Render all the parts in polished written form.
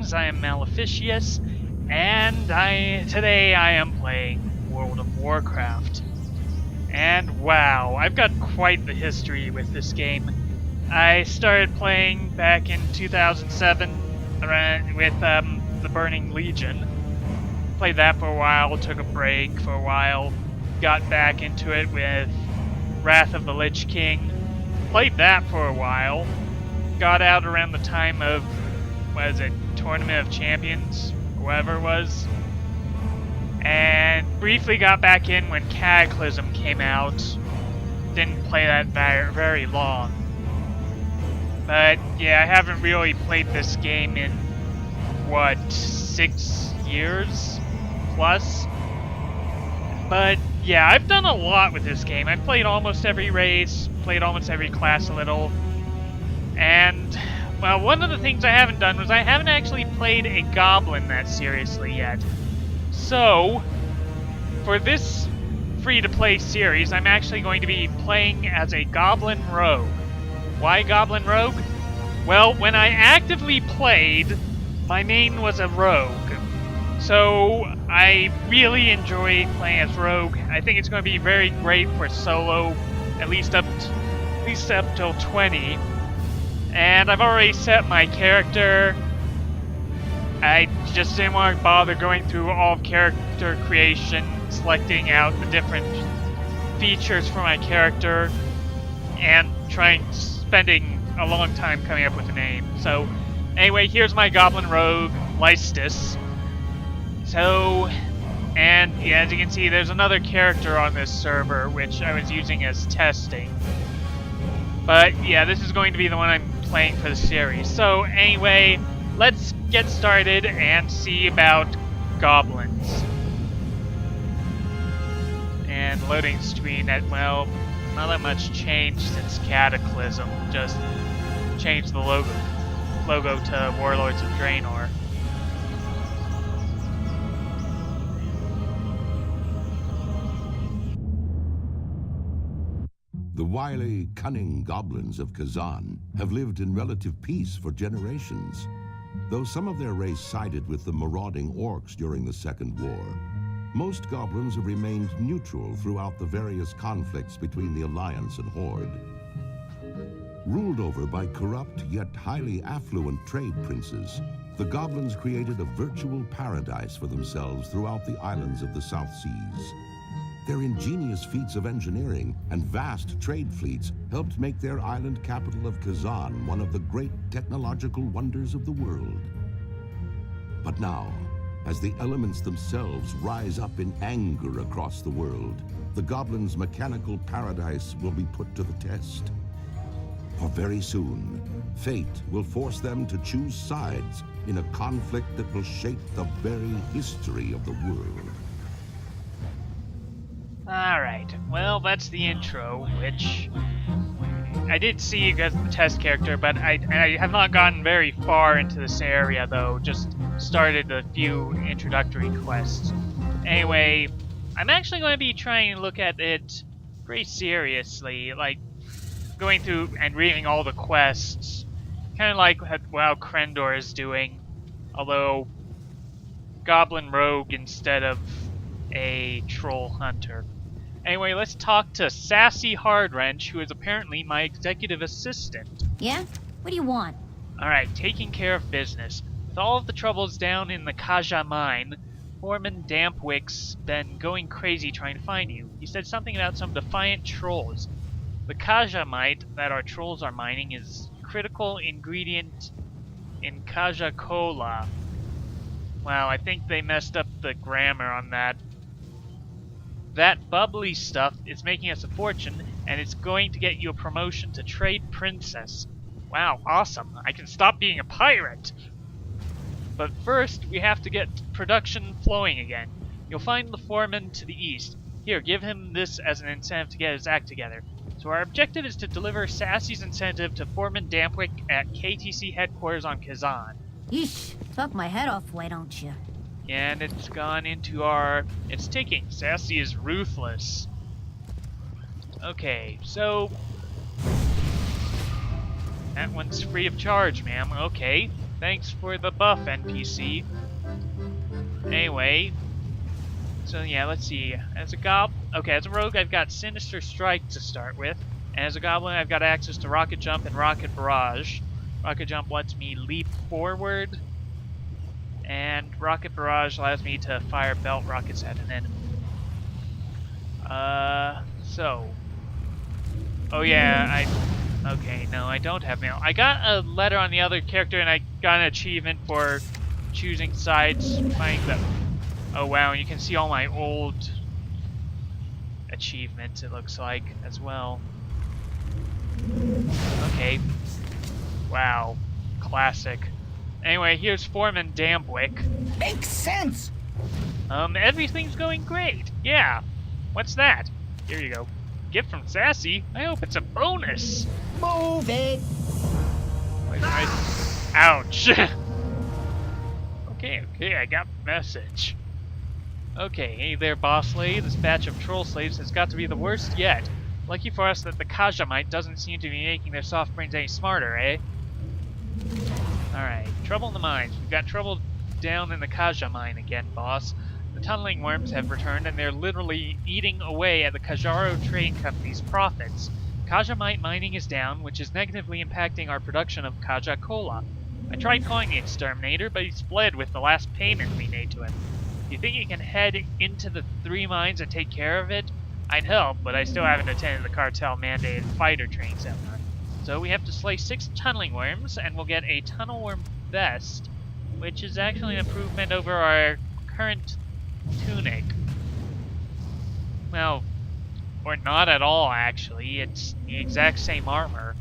Greetings, I am Maleficious, and today I am playing World of Warcraft. And wow, I've got quite the history with this game. I started playing back in 2007 with the Burning Legion. Played that for a while, took a break for a while, got back into it with Wrath of the Lich King. Played that for a while. Got out around the time of, Tournament of Champions, or whatever it was. And briefly got back in when Cataclysm came out. Didn't play that very long. But yeah, I haven't really played this game in, 6 years plus? But yeah, I've done a lot with this game. I've played almost every race, played almost every class a little. And, well, one of the things I haven't done was I haven't actually played a Goblin that seriously yet. So, for this free-to-play series, I'm actually going to be playing as a Goblin Rogue. Why Goblin Rogue? Well, when I actively played, my main was a Rogue. So, I really enjoy playing as Rogue. I think it's going to be very great for solo, at least up till 20. And I've already set my character. I just didn't want to bother going through all of character creation, selecting out the different features for my character, and spending a long time coming up with a name. So, anyway, here's my Goblin Rogue, Lystis. So, and yeah, as you can see, there's another character on this server, which I was using as testing. But yeah, this is going to be the one I'm playing for the series. So anyway, let's get started and see about goblins. And loading screen well, not that much changed since Cataclysm. Just changed the logo to Warlords of Draenor. The wily, cunning goblins of Kazan have lived in relative peace for generations. Though some of their race sided with the marauding orcs during the Second War, most goblins have remained neutral throughout the various conflicts between the Alliance and Horde. Ruled over by corrupt yet highly affluent trade princes, the goblins created a virtual paradise for themselves throughout the islands of the South Seas. Their ingenious feats of engineering and vast trade fleets helped make their island capital of Kazan one of the great technological wonders of the world. But now, as the elements themselves rise up in anger across the world, the goblins' mechanical paradise will be put to the test. For very soon, fate will force them to choose sides in a conflict that will shape the very history of the world. Alright, well, that's the intro, which I did see as the test character, but I have not gotten very far into this area, though. Just started a few introductory quests. Anyway, I'm actually going to be trying to look at it very seriously, like going through and reading all the quests, kind of like what Krendor is doing, although Goblin Rogue instead of a Troll Hunter. Anyway, let's talk to Sassy Hardwrench, who is apparently my executive assistant. Yeah? What do you want? Alright, taking care of business. With all of the troubles down in the Kaja mine, Foreman Dampwick's been going crazy trying to find you. He said something about some defiant trolls. The Kajamite that our trolls are mining is a critical ingredient in Kaja Cola. Wow, I think they messed up the grammar on that. That bubbly stuff is making us a fortune, and it's going to get you a promotion to Trade Princess. Wow, awesome. I can stop being a pirate! But first, we have to get production flowing again. You'll find the foreman to the east. Here, give him this as an incentive to get his act together. So our objective is to deliver Sassy's incentive to Foreman Dampwick at KTC headquarters on Kazan. Yeesh, talk my head off, why don't you? And it's gone into it's ticking. Sassy is ruthless. Okay, so that one's free of charge, ma'am. Okay. Thanks for the buff, NPC. Anyway, so yeah, let's see. As a rogue, I've got Sinister Strike to start with, and as a goblin, I've got access to Rocket Jump and Rocket Barrage. Rocket Jump lets me leap forward, and Rocket Barrage allows me to fire belt rockets at an enemy. Oh yeah, okay, no, I don't have mail. I got a letter on the other character, and I got an achievement for choosing sides, finding the... Oh wow, you can see all my old achievements, it looks like, as well. Okay. Wow. Classic. Anyway, here's Foreman Dambwick. Makes sense! Everything's going great. Yeah. What's that? Here you go. Gift from Sassy? I hope it's a bonus. Move it! Wait, ouch. Okay, I got the message. Okay, hey there, boss lady. This batch of troll slaves has got to be the worst yet. Lucky for us that the Kajamite doesn't seem to be making their soft brains any smarter, eh? Alright, trouble in the mines. We've got trouble down in the Kaja mine again, boss. The tunneling worms have returned, and they're literally eating away at the Kajaro Trading Company's profits. Kajamite mining is down, which is negatively impacting our production of Kaja Cola. I tried calling the exterminator, but he's fled with the last payment we made to him. Do you think you can head into the 3 mines and take care of it? I'd help, but I still haven't attended the cartel-mandated fighter training seminar. So we have to slay 6 tunneling worms, and we'll get a tunnel worm vest, which is actually an improvement over our current tunic. Well, or not at all, actually. It's the exact same armor.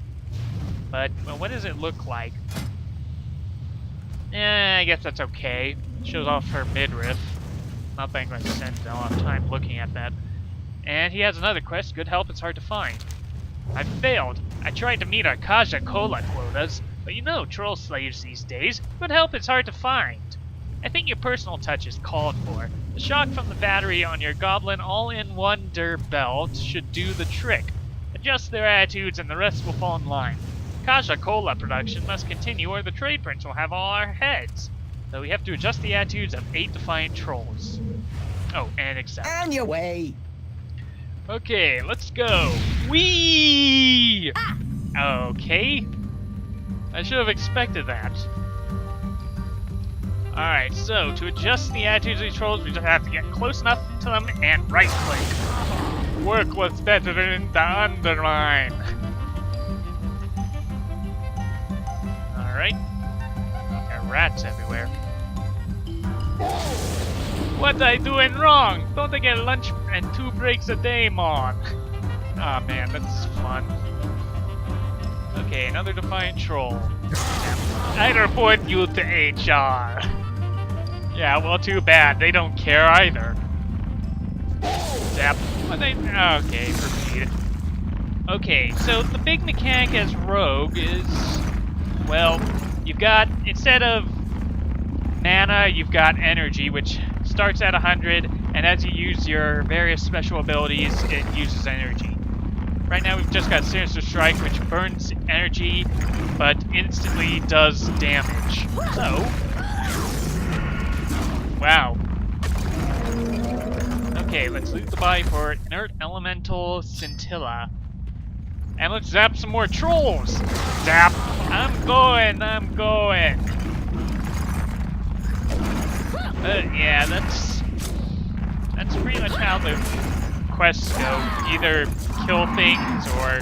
But, well, what does it look like? I guess that's okay. Shows off her midriff. Not that I'm going to spend a lot of time looking at that. And he has another quest. Good help, it's hard to find. I failed. I tried to meet our Kaja Cola quotas, but you know troll slaves these days. Good help, it's hard to find. I think your personal touch is called for. The shock from the battery on your goblin all-in-one belt should do the trick. Adjust their attitudes and the rest will fall in line. Kaja Cola production must continue or the trade prince will have all our heads. So we have to adjust the attitudes of 8 defiant trolls. Oh, and accept. On your way! Okay, let's go. Whee! Okay. I should have expected that. Alright, so to adjust the attitudes of these trolls, we just have to get close enough to them and right-click. Work was better in the undermine. Alright. There are rats everywhere. What I doing wrong? Don't I get lunch and 2 breaks a day, Mon? Aw, man, that's fun. Okay, another defiant troll. I report you to HR. Yeah, well, too bad. They don't care either. Zap. Okay, proceed. Okay, so the big mechanic as rogue is, well, you've got, instead of mana, you've got energy, which starts at 100, and as you use your various special abilities, it uses energy. Right now we've just got Sinister Strike, which burns energy, but instantly does damage. So, wow. Okay, let's loot the body for Inert Elemental Scintilla. And let's zap some more trolls! Zap! I'm going! Yeah, that's pretty much how the quests go. Either kill things or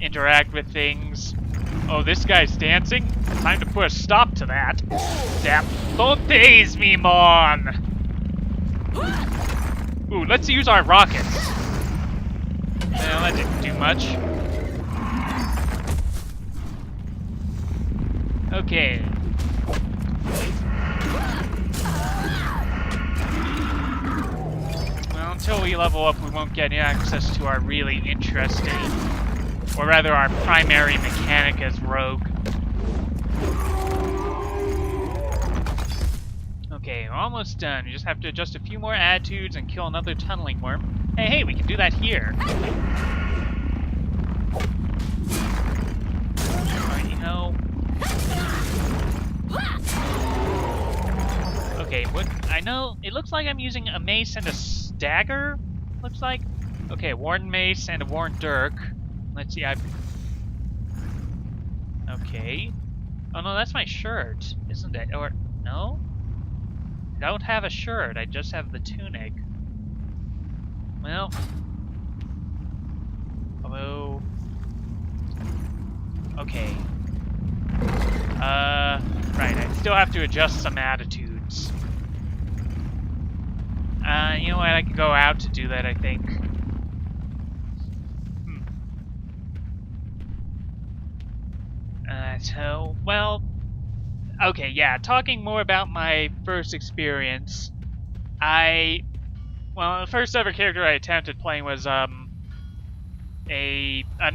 interact with things. Oh, this guy's dancing? Time to put a stop to that. Zap. Don't tase me, Mon! Ooh, let's use our rockets. Well, that didn't do much. Okay. Well, until we level up, we won't get any access to our really interesting, or rather our primary mechanic as rogue. Okay, we're almost done. We just have to adjust a few more attitudes and kill another tunneling worm. Hey, we can do that here. Alright, you know... Okay, what? I know, it looks like I'm using a mace and a dagger, looks like. Okay, worn mace and a worn dirk. Let's see, Okay. Oh no, that's my shirt, isn't it? Or, no? I don't have a shirt, I just have the tunic. Well. Hello? Okay. Right, I still have to adjust some attitudes. You know what, I can go out to do that, I think. So, well... Okay, yeah, talking more about my first experience, well, the first ever character I attempted playing was, an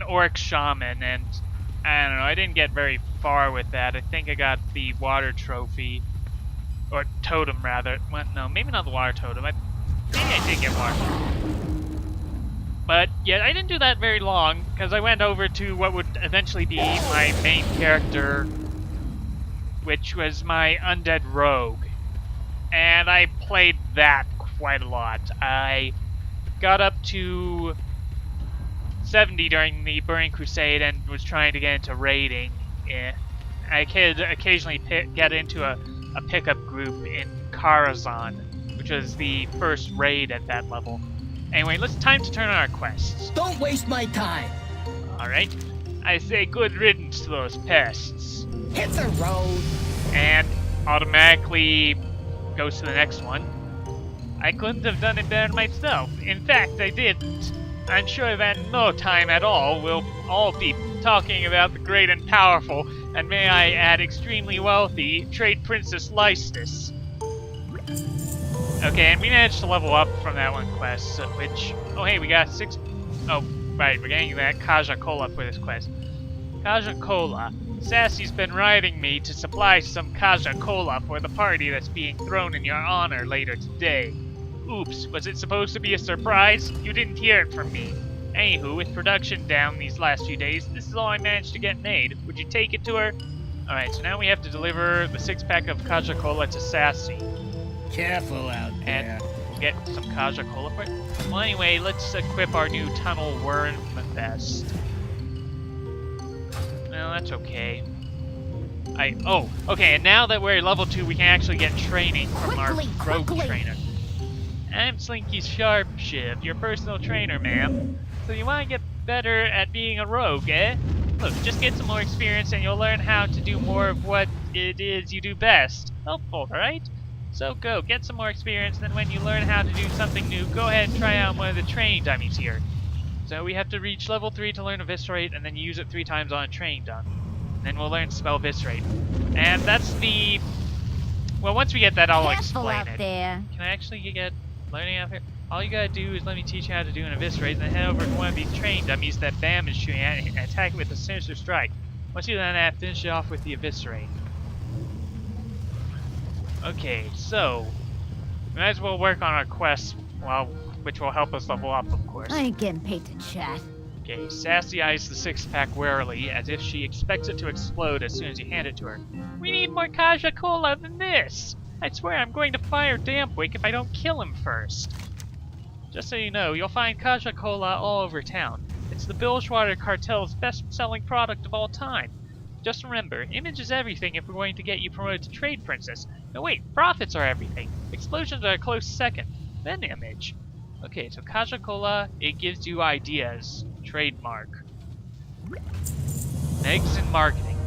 orc shaman, and I don't know, I didn't get very far with that. I think I got the water trophy, or totem rather. Well, no, maybe not the water totem. Maybe I did get water. But yeah, I didn't do that very long because I went over to what would eventually be my main character, which was my undead rogue, and I played that quite a lot. I got up to 70 during the Burning Crusade and was trying to get into raiding. I could occasionally get into a pickup group in Karazhan, which was the first raid at that level. Anyway, time to turn on our quests. Don't waste my time. Alright. I say good riddance to those pests. Hit the road. And automatically goes to the next one. I couldn't have done it better myself. In fact, I didn't. I'm sure that in no time at all, we'll all be talking about the great and powerful, and may I add extremely wealthy, Trade Princess Lystis. Okay, and we managed to level up from that one quest, which... Oh, hey, we got 6... Oh, right, we're getting that Kaja Cola for this quest. Kaja Cola. Sassy's been writing me to supply some Kaja Cola for the party that's being thrown in your honor later today. Oops, was it supposed to be a surprise? You didn't hear it from me. Anywho, with production down these last few days, this is all I managed to get made. Would you take it to her? Alright, so now we have to deliver the 6-pack of Kaja Cola to Sassy. Careful out there. And we'll get some Kaja Cola for it. Well, anyway, let's equip our new Tunnel Worm Vest. Well, that's okay. Oh, okay, and now that we're level 2, we can actually get training from our rogue trainer. I'm Slinky Sharpshift, your personal trainer, ma'am. So you want to get better at being a rogue, eh? Look, just get some more experience and you'll learn how to do more of what it is you do best. Helpful, right? So go, get some more experience, then when you learn how to do something new, go ahead and try out one of the training dummies here. So we have to reach level 3 to learn Eviscerate, and then use it 3 times on a training dummy. Then we'll learn Spell Eviscerate. And that's the... Well, once we get that, I'll explain it. There. Can I actually get learning out here? All you gotta do is let me teach you how to do an Eviscerate, and then head over to one of these training dummies that Bam is shooting at and attack it with a Sinister Strike. Once you done that, finish it off with the Eviscerate. Okay, so... we might as well work on our quests, well, which will help us level up, of course. I ain't getting paid to chat. Okay, Sassy eyes the 6-pack warily, as if she expects it to explode as soon as you hand it to her. We need more Kaja Cola than this! I swear I'm going to fire Dampwick if I don't kill him first. Just so you know, you'll find Kaja Cola all over town. It's the Bilgewater Cartel's best-selling product of all time. Just remember, image is everything if we're going to get you promoted to Trade Princess. No wait, profits are everything. Explosions are a close second. Then image. Okay, so Kaja Cola, it gives you ideas. Trademark. Eggs and marketing.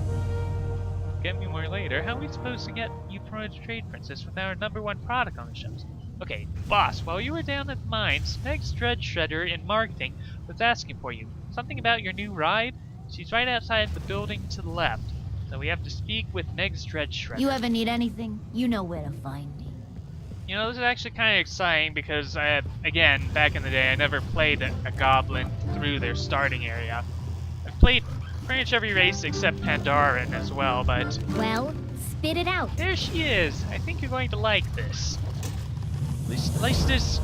Get me more later. How are we supposed to get you promoted to Trade Princess with our #1 product on the shelves? Okay, boss, while you were down at the mines, Meg's Dread Shredder in marketing was asking for you. Something about your new ride? She's right outside the building to the left. So we have to speak with Meg's Dread Shredder. You ever need anything, you know where to find me. You know, this is actually kind of exciting because, again, back in the day, I never played a goblin through their starting area. I've played pretty much every race except Pandaren as well, but... Well, spit it out. There she is! I think you're going to like this. Lystis...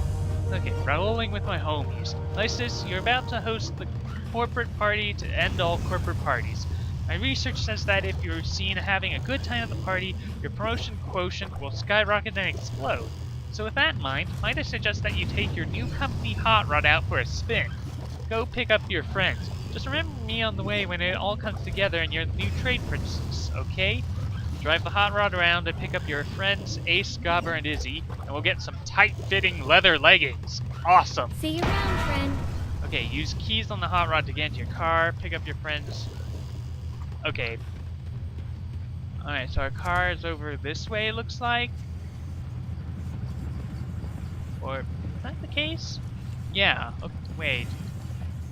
Okay, rolling with my homies. Lystis, you're about to host the corporate party to end all corporate parties. My research says that if you're seen having a good time at the party, your promotion quotient will skyrocket and explode. So with that in mind, might I suggest that you take your new company hot rod out for a spin? Go pick up your friends. Just remember me on the way when it all comes together and you're the new trade princess, okay? Drive the hot rod around and pick up your friends Ace, Gobber, and Izzy, and we'll get some tight-fitting leather leggings. Awesome! See you around, friend. Okay, use keys on the hot rod to get into your car, pick up your friends. Okay. Alright, so our car is over this way, it looks like. Or, is that the case? Yeah. Oh, wait.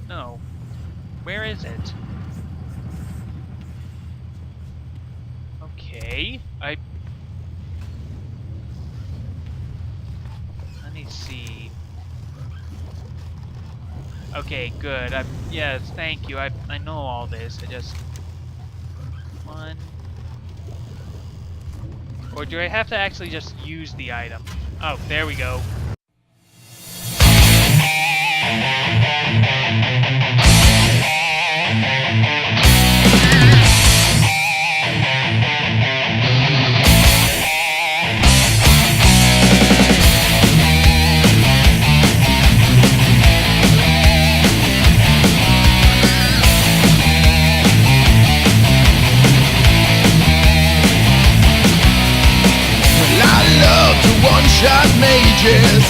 No. Where is it? Okay. Let me see. Okay, good. Yes, thank you. I know all this. I just... One... Or do I have to actually just use the item? Oh, there we go. I love to one-shot mages.